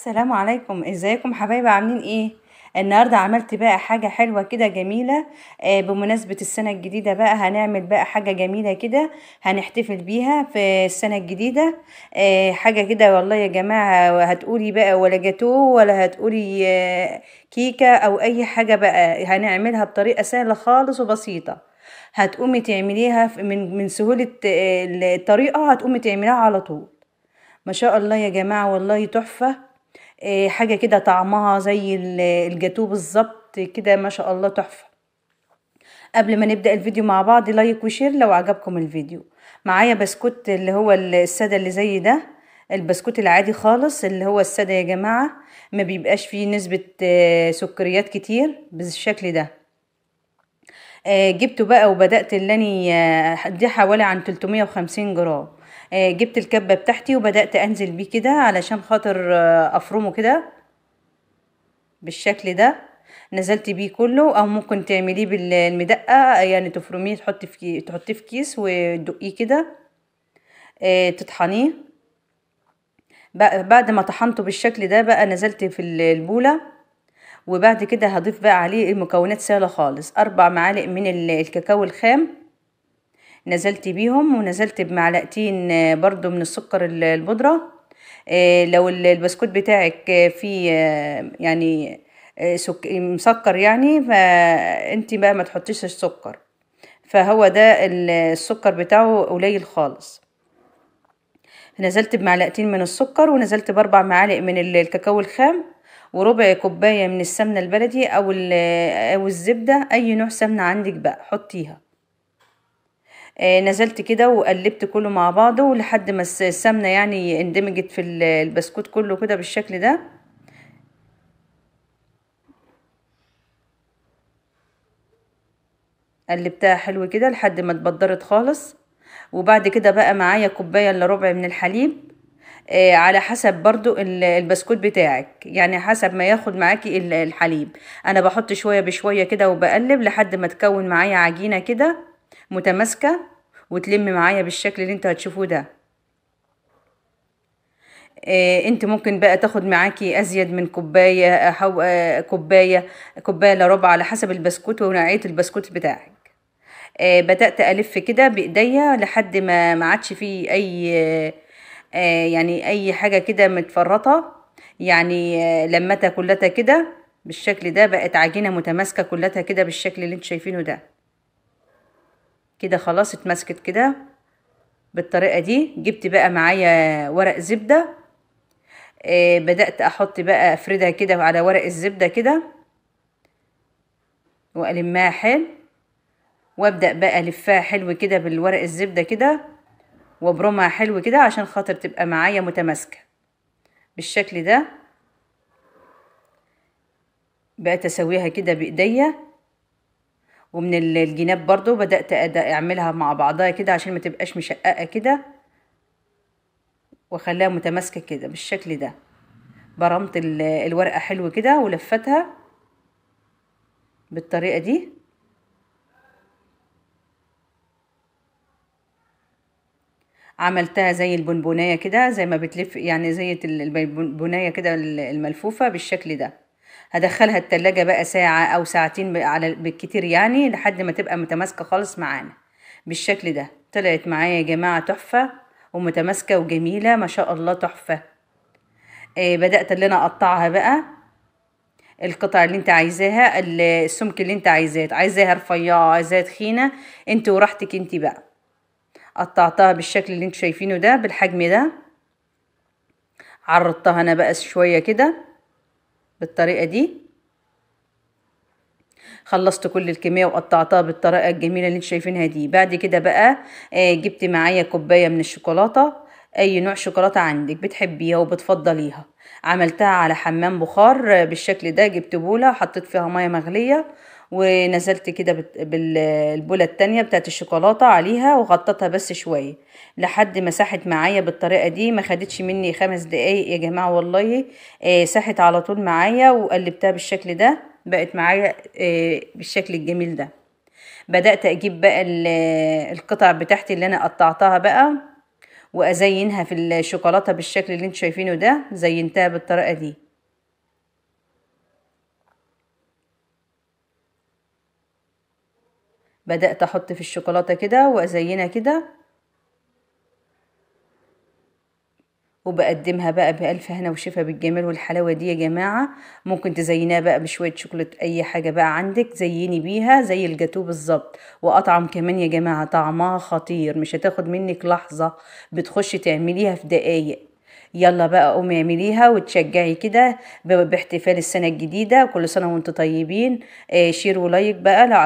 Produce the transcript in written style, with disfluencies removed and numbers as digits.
السلام عليكم، ازيكم حبايبي؟ عاملين ايه؟ النهارده عملت بقى حاجه حلوه كده جميله. بمناسبه السنه الجديده بقى هنعمل بقى حاجه جميله كده. هنحتفل بيها في السنه الجديده. حاجه كده والله يا جماعه، هتقولي بقى ولا جاتو ولا هتقولي كيكه او اي حاجه بقى، هنعملها بطريقه سهله خالص وبسيطه. هتقومي تعمليها من سهوله الطريقه، هتقومي تعمليها على طول. ما شاء الله يا جماعة، والله تحفة. حاجة كده طعمها زي الجاتو بالظبط كده، ما شاء الله تحفة. قبل ما نبدأ الفيديو مع بعض، لايك وشير لو عجبكم الفيديو. معايا بسكوت اللي هو السادة اللي زي ده، البسكوت العادي خالص اللي هو السادة يا جماعة، ما بيبقاش فيه نسبة سكريات كتير بالشكل ده. جبته بقى وبدأت اللي اني دي حوالي عن 350 جرام. جبت الكبة بتاعتي وبدأت انزل بيه كده علشان خاطر افرمه كده بالشكل ده. نزلت بيه كله، او ممكن تعمليه بالمدقة، يعني تفرميه تحطيه في كيس وتدقيه كده. تطحنيه. بعد ما طحنته بالشكل ده بقى، نزلت في البولة. وبعد كده هضيف بقى عليه المكونات سهلة خالص، 4 معالق من الكاكاو الخام. نزلت بيهم، ونزلت بمعلقتين برضو من السكر البودرة. لو البسكوت بتاعك فيه يعني مسكر يعني، فانتي بقى ما تحطيش السكر. فهو ده السكر بتاعه قليل خالص. نزلت بمعلقتين من السكر، ونزلت ب4 معالق من الكاكاو الخام، وربع كوباية من السمنة البلدي أو الزبدة، أي نوع سمنة عندك بقى حطيها. نزلت كده وقلبت كله مع بعضه لحد ما السمنة يعني اندمجت في البسكوت كله كده بالشكل ده. قلبتها حلو كده لحد ما اتبدرت خالص. وبعد كده بقى معايا كوباية الا ربع من الحليب. على حسب برضو البسكوت بتاعك، يعني حسب ما ياخد معاكي الحليب. انا بحط شوية بشوية كده وبقلب لحد ما تكون معايا عجينة كده متماسكة، وتلم معايا بالشكل اللي انت هتشوفوه ده. انت ممكن بقى تاخد معاكي ازيد من كوباية، أو كوباية الا ربع على حسب البسكوت ونوعية البسكوت بتاعك. بدأت ألف كده بإيديا لحد ما عادش فيه أي يعني أي حاجة كده متفرطة. يعني لمتها كلها كده بالشكل ده، بقت عجينة متماسكة كلها كده بالشكل اللي انتوا شايفينه ده. كده خلاص اتمسكت كده بالطريقة دي. جبت بقى معايا ورق زبدة. بدأت أحط بقى أفردها كده على ورق الزبدة كده، وألمها حلو. وأبدأ بقى ألفها حلو كده بالورق الزبدة كده، وابرمها حلو كده عشان خاطر تبقى معايا متماسكة بالشكل ده. بقيت اسويها كده بايديا. ومن الجناب برضو بدأت اعملها مع بعضها كده عشان ما تبقاش مشققة كده، واخليها متماسكة كده بالشكل ده. برمت الورقة حلو كده ولفتها بالطريقة دي. عملتها زي البونبوناية كده، زي ما بتلف يعني زي البونبوناية كده الملفوفة بالشكل ده. هدخلها التلاجة بقى ساعة أو ساعتين على بالكتير، يعني لحد ما تبقى متماسكة خالص معانا بالشكل ده. طلعت معايا يا جماعة تحفة ومتماسكة وجميلة، ما شاء الله تحفة. بدأت اللي أنا أقطعها بقى القطع اللي انت عايزاها، السمك اللي انت عايزاها رفيعة، عايزاها تخينة، انت وراحتك انت بقى. قطعتها بالشكل اللي انتوا شايفينه ده بالحجم ده. عرضتها انا بقى شوية كده بالطريقة دي. خلصت كل الكمية وقطعتها بالطريقة الجميلة اللي انتوا شايفينها دي. بعد كده بقى جبت معايا كوباية من الشوكولاتة، اي نوع شوكولاتة عندك بتحبيها وبتفضليها. عملتها على حمام بخار بالشكل ده. جبت بولة حطيت فيها مية مغلية، ونزلت كده بالبولة التانية بتاعت الشوكولاتة عليها، وغطيتها بس شوية لحد ما ساحت معايا بالطريقة دي. ما خدتش مني 5 دقايق يا جماعة والله. ساحت على طول معايا، وقلبتها بالشكل ده بقت معايا بالشكل الجميل ده. بدأت اجيب بقى القطع بتاعتي اللي انا قطعتها بقى، وازينها في الشوكولاته بالشكل اللي انتوا شايفينه ده. زينتها بالطريقه دي. بدأت احط في الشوكولاته كده وازينها كده، وبقدمها بقى بألف هنا وشفا بالجمال والحلاوة دي يا جماعة. ممكن تزينها بقى بشوية شوكولاتة، أي حاجة بقى عندك زيني بيها زي الجاتوه بالظبط. وأطعم كمان يا جماعة، طعمها خطير، مش هتاخد منك لحظة، بتخشي تعمليها في دقايق. يلا بقى قومي اعمليها وتشجعي كده باحتفال السنة الجديدة. كل سنة وانتم طيبين. شير ولايك بقى لو